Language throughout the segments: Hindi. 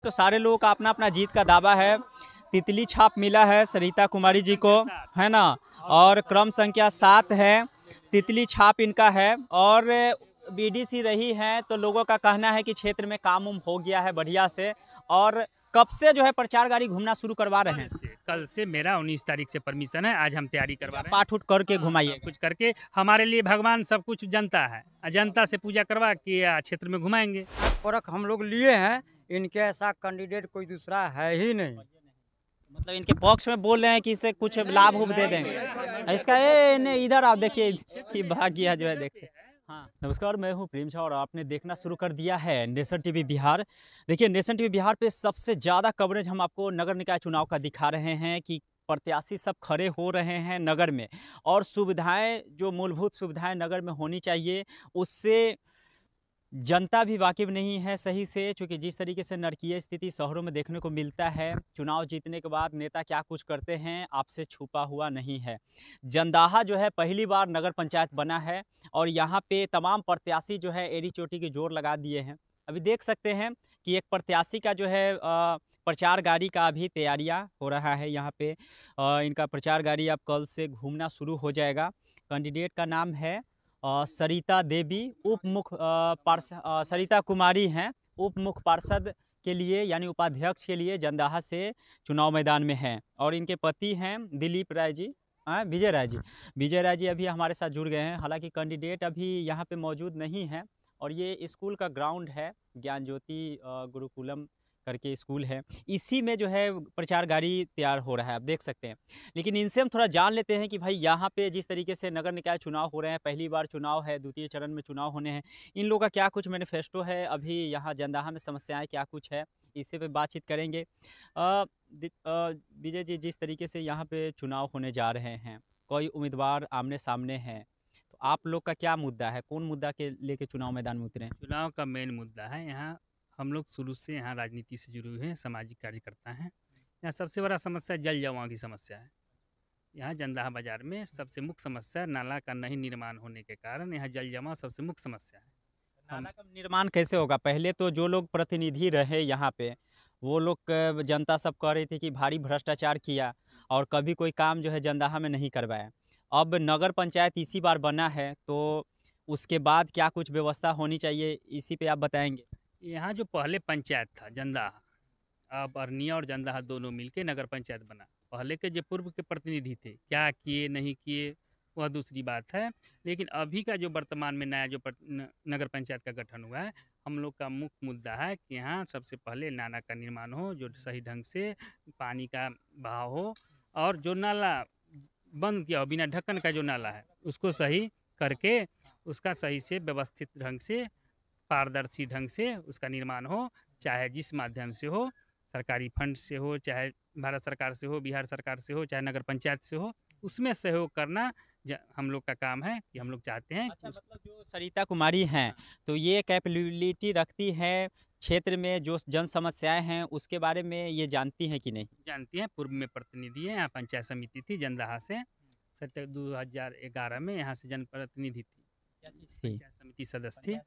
तो सारे लोगों का अपना अपना जीत का दावा है। तितली छाप मिला है सरिता कुमारी जी को, है ना, और क्रम संख्या 7 है, तितली छाप इनका है। और बीडीसी रही हैं तो लोगों का कहना है कि क्षेत्र में काम उम हो गया है बढ़िया से। और कब से जो है प्रचार गाड़ी घूमना शुरू करवा रहे हैं? कल से मेरा 19 तारीख से परमिशन है। आज हम तैयारी करवा रहे हैं। पाठ उठ करके हाँ, सब घुमाइएगा। कुछ करके हमारे लिए भगवान सब कुछ जनता है। जनता से पूजा करवा के क्षेत्र में घुमाएंगे। परख हम लोग लिए हैं, इनके ऐसा कैंडिडेट कोई दूसरा है ही नहीं। मतलब इनके पक्ष में बोल रहे हैं कि इसे कुछ लाभ उभ दे देंगे इसका। इधर आप देखिए, ये भाग गया जो है, देखते। हाँ, नमस्कार, मैं हूँ प्रेम झा और आपने देखना शुरू कर दिया है नेशन टीवी बिहार। देखिए, नेशन टीवी बिहार पे सबसे ज़्यादा कवरेज हम आपको नगर निकाय चुनाव का दिखा रहे हैं कि प्रत्याशी सब खड़े हो रहे हैं नगर में, और सुविधाएं, जो मूलभूत सुविधाएं नगर में होनी चाहिए, उससे जनता भी वाकिफ नहीं है सही से। चूँकि जिस तरीके से नारकीय स्थिति शहरों में देखने को मिलता है, चुनाव जीतने के बाद नेता क्या कुछ करते हैं आपसे छुपा हुआ नहीं है। जंदाहा जो है पहली बार नगर पंचायत बना है, और यहाँ पे तमाम प्रत्याशी जो है एड़ी चोटी की जोर लगा दिए हैं। अभी देख सकते हैं कि एक प्रत्याशी का जो है प्रचार गाड़ी का अभी तैयारियां हो रहा है यहाँ पे। इनका प्रचार गाड़ी अब कल से घूमना शुरू हो जाएगा। कैंडिडेट का नाम है सरिता देवी, उप मुख्य सरिता कुमारी हैं, उप मुख्य पार्षद के लिए यानी उपाध्यक्ष के लिए जंदाहा से चुनाव मैदान में हैं। और इनके पति हैं दिलीप राय जी, विजय राय जी। विजय राय जी अभी हमारे साथ जुड़ गए हैं। हालांकि कैंडिडेट अभी यहाँ पे मौजूद नहीं है, और ये स्कूल का ग्राउंड है, ज्ञान ज्योति गुरुकुलम करके स्कूल है, इसी में जो है प्रचार गाड़ी तैयार हो रहा है, आप देख सकते हैं। लेकिन इनसे हम थोड़ा जान लेते हैं कि भाई यहाँ पे जिस तरीके से नगर निकाय चुनाव हो रहे हैं, पहली बार चुनाव है, द्वितीय चरण में चुनाव होने हैं, इन लोगों का क्या कुछ मैनिफेस्टो है, अभी यहाँ जंदाहा में समस्याएं क्या कुछ है, इसी पे बातचीत करेंगे। विजय जी, जिस तरीके से यहाँ पे चुनाव होने जा रहे हैं, कोई उम्मीदवार आमने सामने हैं, तो आप लोग का क्या मुद्दा है, कौन मुद्दा के लेके चुनाव मैदान में उतरे? चुनाव का मेन मुद्दा है यहाँ। हम लोग शुरू से यहाँ राजनीति से जुड़े हुए हैं, सामाजिक कार्यकर्ता हैं। यहाँ सबसे बड़ा समस्या जल जमाव की समस्या है। यहाँ जंदाहा बाजार में सबसे मुख्य समस्या नाला का नहीं निर्माण होने के कारण यहाँ जल जमाव सबसे मुख्य समस्या है। नाला का निर्माण कैसे होगा? पहले तो जो लोग प्रतिनिधि रहे यहाँ पे, वो लोग जनता सब कह रही थी कि भारी भ्रष्टाचार किया और कभी कोई काम जो है जंदाहा में नहीं करवाया। अब नगर पंचायत इसी बार बना है, तो उसके बाद क्या कुछ व्यवस्था होनी चाहिए, इसी पे आप बताएंगे? यहाँ जो पहले पंचायत था जंदाहा, अब अरनिया और जंदाहा दोनों मिलके नगर पंचायत बना। पहले के जो पूर्व के प्रतिनिधि थे, क्या किए नहीं किए वह दूसरी बात है। लेकिन अभी का जो वर्तमान में नया जो नगर पंचायत का गठन हुआ है, हम लोग का मुख्य मुद्दा है कि यहाँ सबसे पहले नाला का निर्माण हो, जो सही ढंग से पानी का बहाव हो, और जो नाला बंद किया हो बिना ढक्कन का जो नाला है उसको सही करके उसका सही से व्यवस्थित ढंग से पारदर्शी ढंग से उसका निर्माण हो, चाहे जिस माध्यम से हो, सरकारी फंड से हो, चाहे भारत सरकार से हो, बिहार सरकार से हो, चाहे नगर पंचायत से हो, उसमें सहयोग करना हम लोग का काम है कि हम लोग चाहते हैं। अच्छा, मतलब जो सरिता कुमारी हैं, तो ये कैपेबिलिटी रखती हैं क्षेत्र में जो जन समस्याएं हैं उसके बारे में ये जानती हैं कि नहीं? जानती हैं, पूर्व में प्रतिनिधि है, यहाँ पंचायत समिति थी जंदाहा से, 2011 में यहाँ से जनप्रतिनिधि थी, क्या चीज़ थी? पंचायत समिति सदस्य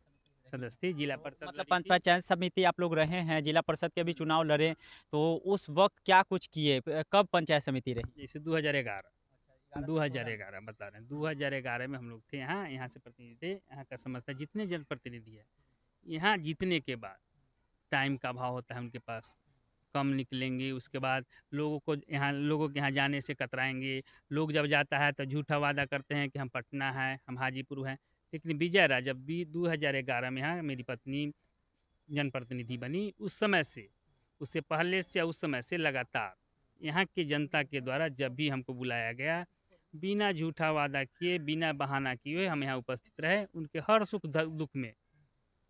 थी, जिला परिषद मतलब लड़ी थी। पंचायत समिति आप लोग रहे हैं, जिला परिषद के भी चुनाव लड़े, तो उस वक्त क्या कुछ किए? कब पंचायत समिति रही? जैसे 2011 बता रहे हैं, 2011 में हम लोग थे यहाँ, यहाँ से प्रतिनिधि थे। यहाँ का समझता जितने जनप्रतिनिधि है, यहाँ जीतने के बाद टाइम का अभाव होता है उनके पास, कम निकलेंगे, उसके बाद लोगों के यहाँ जाने से कतराएंगे। लोग जब जाता है तो झूठा वादा करते हैं कि हम पटना है, हम हाजीपुर हैं। लेकिन विजय राय जब भी 2011 में यहाँ मेरी पत्नी जनप्रतिनिधि बनी, उस समय से, उससे पहले से, उस समय से लगातार यहाँ की जनता के द्वारा जब भी हमको बुलाया गया, बिना झूठा वादा किए, बिना बहाना किए हम यहाँ उपस्थित रहे। उनके हर सुख दुख में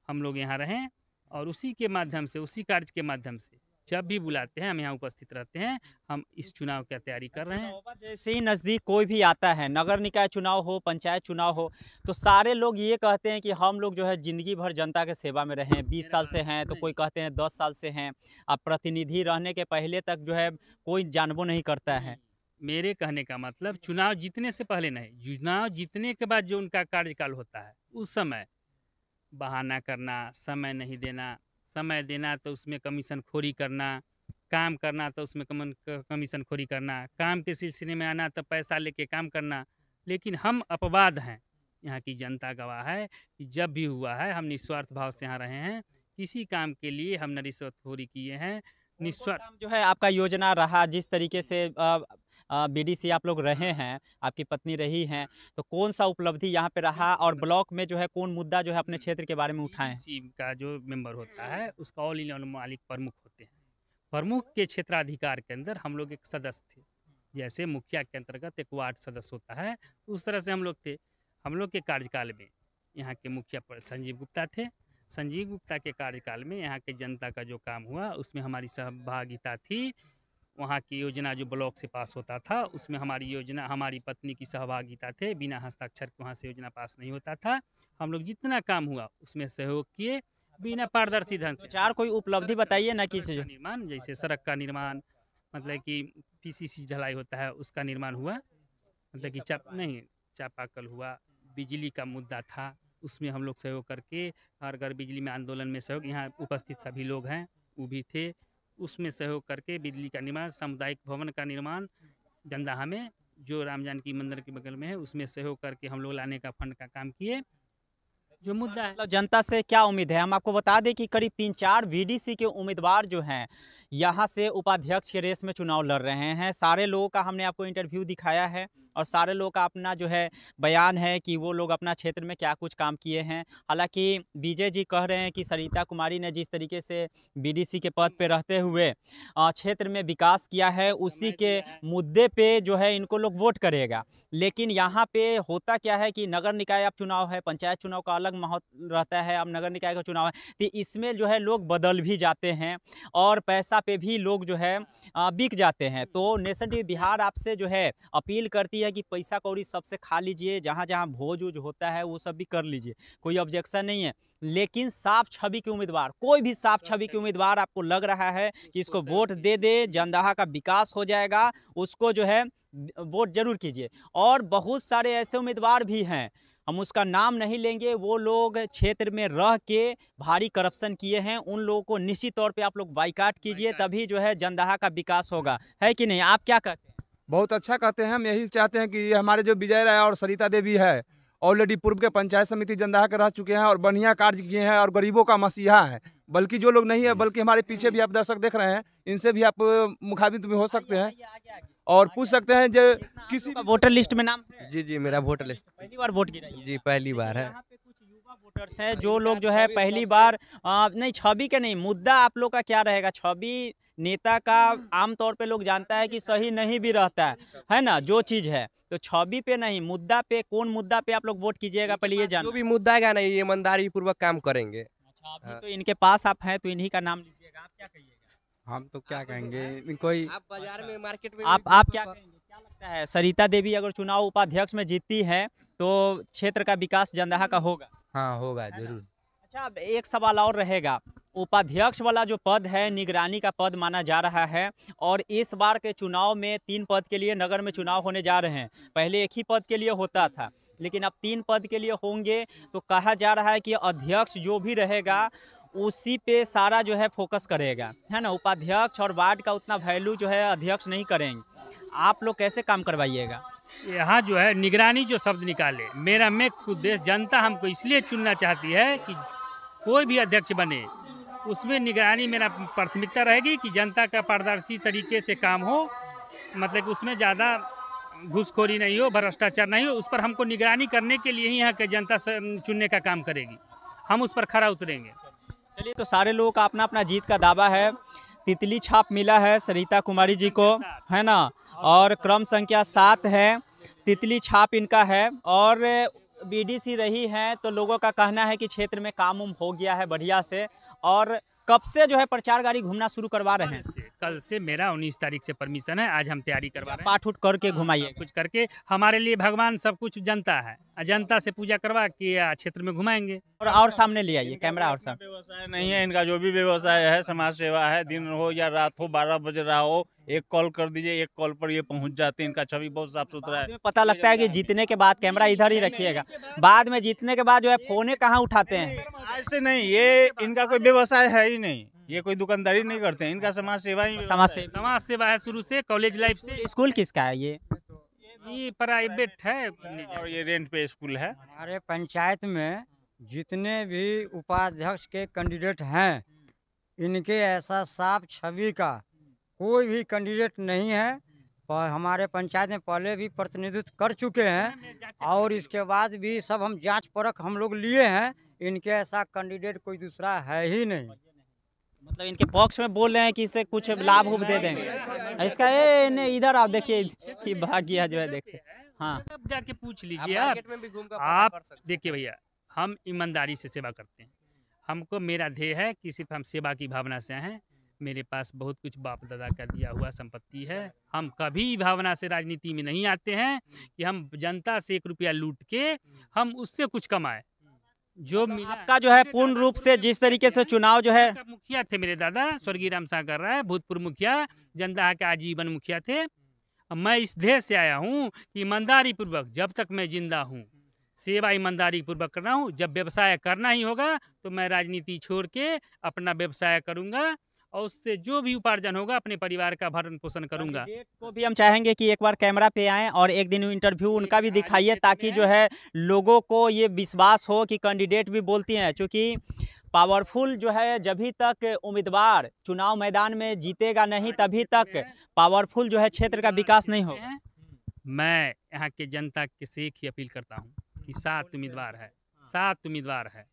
हम लोग यहाँ रहें, और उसी के माध्यम से, उसी कार्य के माध्यम से जब भी बुलाते हैं हम यहाँ उपस्थित रहते हैं। हम इस चुनाव की तैयारी कर रहे हैं। जैसे ही नज़दीक कोई भी आता है, नगर निकाय चुनाव हो, पंचायत चुनाव हो, तो सारे लोग ये कहते हैं कि हम लोग जो है ज़िंदगी भर जनता के सेवा में रहे हैं, 20 साल से हैं, तो कोई कहते हैं 10 साल से हैं। अब प्रतिनिधि रहने के पहले तक जो है कोई जानबो नहीं करता है। मेरे कहने का मतलब चुनाव जीतने से पहले नहीं, चुनाव जीतने के बाद जो उनका कार्यकाल होता है, उस समय बहाना करना, समय नहीं देना, समय देना तो उसमें कमीशन खोरी करना, काम करना तो उसमें कमीशन खोरी करना, काम के सिलसिले में आना तो पैसा लेके काम करना। लेकिन हम अपवाद हैं, यहाँ की जनता गवाह है कि जब भी हुआ है हम निस्वार्थ भाव से यहाँ रहे हैं, किसी काम के लिए हम न रिश्वतखोरी किए हैं, कौन-कौन निस्वार्थ। काम जो है आपका योजना रहा जिस तरीके से बीडीसी आप लोग रहे हैं, आपकी पत्नी रही हैं, तो कौन-सा उपलब्धि यहाँ पे रहा और ब्लॉक में जो है कौन मुद्दा जो है अपने क्षेत्र के बारे में उठाए हैं? बीडीसी का जो मेंबर होता है उसका ऑल इंडिया मालिक प्रमुख होते हैं। प्रमुख के क्षेत्राधिकार के अंदर हम लोग एक सदस्य थे, जैसे मुखिया के अंतर्गत एक वार्ड सदस्य होता है, उस तरह से हम लोग थे। हम लोग के कार्यकाल में यहाँ के मुखिया संजीव गुप्ता थे। संजीव गुप्ता के कार्यकाल में यहाँ के जनता का जो काम हुआ उसमें हमारी सहभागिता थी। वहाँ की योजना जो ब्लॉक से पास होता था उसमें हमारी योजना, हमारी पत्नी की सहभागिता थे। बिना हस्ताक्षर के वहाँ से योजना पास नहीं होता था। हम लोग जितना काम हुआ उसमें सहयोग किए, बिना पारदर्शी ढंग तो से। 4 कोई उपलब्धि बताइए ना सड़क किसी का जो निर्माण, जैसे सड़क का निर्माण, मतलब कि पीसीसी ढलाई होता है उसका निर्माण हुआ, मतलब कि चापाकल हुआ। बिजली का मुद्दा था, उसमें हम लोग सहयोग करके, हर घर बिजली में आंदोलन में सहयोग, यहाँ उपस्थित सभी लोग हैं वो भी थे, उसमें सहयोग करके बिजली का निर्माण, सामुदायिक भवन का निर्माण जंदाहा में जो राम जानकी मंदिर के बगल में है उसमें सहयोग करके हम लोग लाने का फंड का काम किए। जो मुद्दा है मतलब जनता से क्या उम्मीद है? हम आपको बता दें कि करीब 3-4 बीडीसी के उम्मीदवार जो हैं, यहाँ से उपाध्यक्ष के रेस में चुनाव लड़ रहे हैं। सारे लोगों का हमने आपको इंटरव्यू दिखाया है और सारे लोगों का अपना जो है बयान है कि वो लोग अपना क्षेत्र में क्या कुछ काम किए हैं। हालाँकि विजय जी कह रहे हैं कि सरिता कुमारी ने जिस तरीके से बीडीसी के पद पे रहते हुए क्षेत्र में विकास किया है, उसी के मुद्दे पे जो है इनको लोग वोट करेगा। लेकिन यहाँ पे होता क्या है कि नगर निकाय अब चुनाव है, पंचायत चुनाव का अलग माहौल रहता है, अब नगर निकाय का चुनाव है, तो इसमें जो है लोग बदल भी जाते हैं और पैसा पे भी लोग जो है बिक जाते हैं। तो नेशन टीवी बिहार आपसे जो है अपील करती है कि पैसा कौड़ी सबसे खा लीजिए, जहाँ-जहाँ भोज-वोज होता है वो सब भी कर लीजिए, कोई ऑब्जेक्शन नहीं है। लेकिन साफ छवि के उम्मीदवार, कोई भी साफ छवि के उम्मीदवार आपको लग रहा है कि इसको वोट दे दे, जंदाहा का विकास हो जाएगा, उसको जो है वोट जरूर कीजिए। और बहुत सारे ऐसे उम्मीदवार भी हैं, हम उसका नाम नहीं लेंगे, वो लोग क्षेत्र में रह के भारी करप्शन किए हैं, उन लोगों को निश्चित तौर पे आप लोग बाइकाट कीजिए, तभी जो है जंदाहा का विकास होगा, है कि नहीं? आप क्या कहते हैं? बहुत अच्छा कहते हैं। हम यही चाहते हैं कि ये हमारे जो विजय राय और सरिता देवी है, ऑलरेडी पूर्व के पंचायत समिति जंदाहा के रह चुके हैं और बढ़िया कार्य किए हैं और गरीबों का मसीहा है। बल्कि जो लोग नहीं है, बल्कि हमारे पीछे भी आप दर्शक देख रहे हैं, इनसे भी आप मुखाबित भी हो सकते हैं और पूछ सकते हैं जो किसी का वोटर लिस्ट में नाम है? जी मेरा वोटर लिस्ट पहली बार वोट गिराई है? जी पहली बार है। यहाँ पे कुछ युवा वोटर्स हैं जो लोग जो है पहली बार नहीं छवि के नहीं, मुद्दा आप लोग का क्या रहेगा? छवि नेता का आमतौर पे लोग जानता है कि सही नहीं भी रहता है ना? जो चीज़ है, तो छवि पे नहीं, मुद्दा पे, कौन मुद्दा पे आप लोग वोट कीजिएगा पहले ये जो जानना भी मुद्दा है ना, ये ईमानदारी पूर्वक काम करेंगे। अच्छा, अभी हाँ। तो इनके पास आप हैं तो इन्हीं का नाम लीजिएगा, आप क्या कहिएगा? हम तो क्या कहेंगे, कोई आप बाजार में मार्केट में आप क्या कहेंगे? क्या लगता है सरिता देवी अगर चुनाव उपाध्यक्ष में जीतती है तो क्षेत्र का विकास जंदाहा का होगा? हाँ होगा जरूर। अच्छा, अब एक सवाल और रहेगा। उपाध्यक्ष वाला जो पद है निगरानी का पद माना जा रहा है और इस बार के चुनाव में 3 पद के लिए नगर में चुनाव होने जा रहे हैं। पहले एक ही पद के लिए होता था, लेकिन अब 3 पद के लिए होंगे, तो कहा जा रहा है कि अध्यक्ष जो भी रहेगा उसी पे सारा जो है फोकस करेगा, है ना? उपाध्यक्ष और वार्ड का उतना वैल्यू जो है अध्यक्ष नहीं करेंगे। आप लोग कैसे काम करवाइएगा? यहाँ जो है निगरानी जो शब्द निकाले, मेरा मुख्य उद्देश्य, जनता हमको इसलिए चुनना चाहती है कि कोई भी अध्यक्ष बने उसमें निगरानी मेरा प्राथमिकता रहेगी कि जनता का पारदर्शी तरीके से काम हो, मतलब कि उसमें ज़्यादा घूसखोरी नहीं हो, भ्रष्टाचार नहीं हो। उस पर हमको निगरानी करने के लिए ही यहाँ के जनता से चुनने का काम करेगी, हम उस पर खरा उतरेंगे। चलिए, तो सारे लोगों का अपना अपना जीत का दावा है। तितली छाप मिला है सरिता कुमारी जी को, है ना? और क्रम संख्या 7 है, तितली छाप इनका है और बीडीसी रही हैं, तो लोगों का कहना है कि क्षेत्र में काम उम हो गया है बढ़िया से। और कब से जो है प्रचार गाड़ी घूमना शुरू करवा रहे हैं? कल से मेरा 19 तारीख से परमिशन है। आज हम तैयारी करवा रहे हैं, पाठ उठ करके हाँ, घुमाइए सब कुछ करके। हमारे लिए भगवान सब कुछ जनता है, जनता से पूजा करवा के क्षेत्र में घुमाएंगे। और सामने ले आइए कैमरा और सामने। व्यवसाय नहीं है इनका, जो भी व्यवसाय है समाज सेवा है। दिन हो या रात हो, 12 बज रहा हो, एक कॉल कर दीजिए, एक कॉल पर ये पहुंच जाते हैं। इनका छवि बहुत साफ सुथरा बाद है। में पता लगता है कि जीतने के बाद कैमरा इधर ही रखिएगा, बाद में जीतने के बाद जो है फोने कहाँ उठाते हैं। ऐसे नहीं, ये इनका कोई व्यवसाय है ही नहीं, ये कोई दुकानदारी नहीं करते हैं। इनका समाज सेवा ही समाज से समाज सेवा है शुरू से, कॉलेज लाइफ से। स्कूल किसका है ये प्राइवेट है और ये रेंट पे स्कूल है। हमारे पंचायत में जितने भी उपाध्यक्ष के कैंडिडेट हैं, इनके ऐसा साफ छवि का कोई भी कैंडिडेट नहीं है। पर हमारे पंचायत में पहले भी प्रतिनिधित्व कर चुके हैं और इसके बाद भी सब हम जांच परख हम लोग लिए हैं। इनके ऐसा कैंडिडेट कोई दूसरा है ही नहीं। मतलब इनके पक्ष में बोल रहे हैं कि इससे कुछ लाभ उभ दे देंगे। इसका इधर आप देखिए, ये भाग गया जो है देखते। हाँ, अब जाके पूछ आप लीजिए आप। मार्केट में भी घूम कर पता आप कर सकते हैं। देखिए भैया, हम ईमानदारी से सेवा करते हैं। हमको मेरा ध्येय है कि सिर्फ हम सेवा की भावना से आए हैं। मेरे पास बहुत कुछ बाप दादा का दिया हुआ संपत्ति है। हम कभी भावना से राजनीति में नहीं आते हैं कि हम जनता से 1 रुपया लूट के हम उससे कुछ कमाए। जो मिला आपका जो है पूर्ण रूप से जिस तरीके से चुनाव जो है, मुखिया थे मेरे दादा स्वर्गीय राम सागर राय, भूतपूर्व मुखिया, जनता के आजीवन मुखिया थे। मैं इस ध्येय से आया हूँ कि ईमानदारी पूर्वक जब तक मैं जिंदा हूँ सेवा ईमानदारी पूर्वक कर रहा हूँ। जब व्यवसाय करना ही होगा तो मैं राजनीति छोड़ के अपना व्यवसाय करूँगा और उससे जो भी उपार्जन होगा अपने परिवार का भरण पोषण करूँगा। को भी हम चाहेंगे कि एक बार कैमरा पे आएं और एक दिन इंटरव्यू उनका भी दिखाइए, ताकि जो है लोगों को ये विश्वास हो कि कैंडिडेट भी बोलती हैं। क्योंकि पावरफुल जो है जभी तक उम्मीदवार चुनाव मैदान में जीतेगा नहीं, तभी तक पावरफुल जो है क्षेत्र का विकास नहीं होगा। मैं यहाँ के जनता के से एक ही अपील करता हूँ कि 7 उम्मीदवार है, 7 उम्मीदवार है।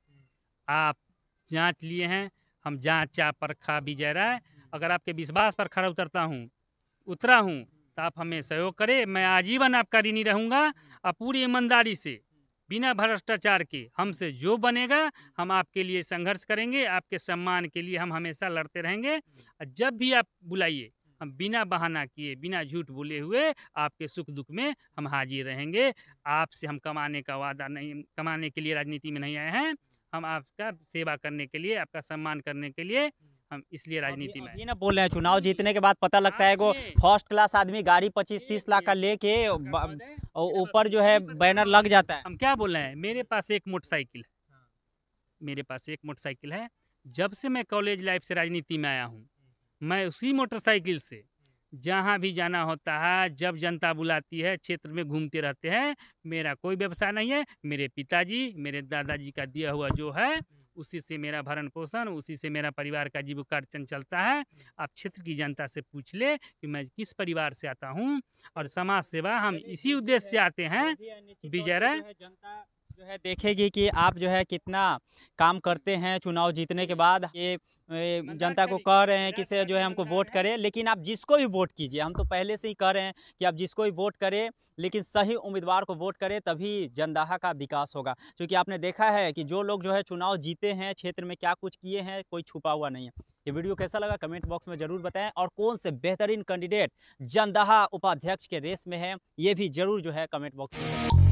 आप जांच लिए हैं, हम जांचा परखा विजय राय। अगर आपके विश्वास पर खरा उतरा हूँ तो आप हमें सहयोग करें। मैं आजीवन आपका ऋणी रहूँगा और पूरी ईमानदारी से बिना भ्रष्टाचार के हमसे जो बनेगा हम आपके लिए संघर्ष करेंगे। आपके सम्मान के लिए हम हमेशा लड़ते रहेंगे। और जब भी आप बुलाइए हम बिना बहाना किए, बिना झूठ बोले हुए आपके सुख दुख में हम हाजिर रहेंगे। आपसे हम कमाने का वादा नहीं, कमाने के लिए राजनीति में नहीं आए हैं। हम आपका सेवा करने के लिए, आपका सम्मान करने के लिए हम इसलिए राजनीति में अभी ना बोल रहे हैं चुनाव जीतने के बाद पता लगता है वो फर्स्ट क्लास आदमी गाड़ी 25-30 लाख का लेके ऊपर जो है बैनर लग जाता है। हम क्या बोल रहे हैं, मेरे पास एक मोटरसाइकिल है, मेरे पास एक मोटरसाइकिल है। जब से मैं कॉलेज लाइफ से राजनीति में आया हूँ, मैं उसी मोटरसाइकिल से जहाँ भी जाना होता है, जब जनता बुलाती है, क्षेत्र में घूमते रहते हैं। मेरा कोई व्यवसाय नहीं है। मेरे पिताजी, मेरे दादाजी का दिया हुआ जो है उसी से मेरा भरण पोषण, उसी से मेरा परिवार का जीविकोपार्जन चलता है। आप क्षेत्र की जनता से पूछ ले कि मैं किस परिवार से आता हूँ और समाज सेवा हम इसी उद्देश्य से आते हैं। विजय राय जनता जो है देखेगी कि आप जो है कितना काम करते हैं। चुनाव जीतने के बाद ये जनता को कह रहे हैं कि से जो है हमको वोट करें, लेकिन आप जिसको भी वोट कीजिए, हम तो पहले से ही कह रहे हैं कि आप जिसको भी वोट करें, लेकिन सही उम्मीदवार को वोट करें, तभी जनदाहा का विकास होगा। क्योंकि आपने देखा है कि जो लोग जो है चुनाव जीते हैं, क्षेत्र में क्या कुछ किए हैं, कोई छुपा हुआ नहीं है। ये वीडियो कैसा लगा कमेंट बॉक्स में जरूर बताएं, और कौन से बेहतरीन कैंडिडेट जनदाहा उपाध्यक्ष के रेस में है ये भी जरूर जो है कमेंट बॉक्स में बताएं।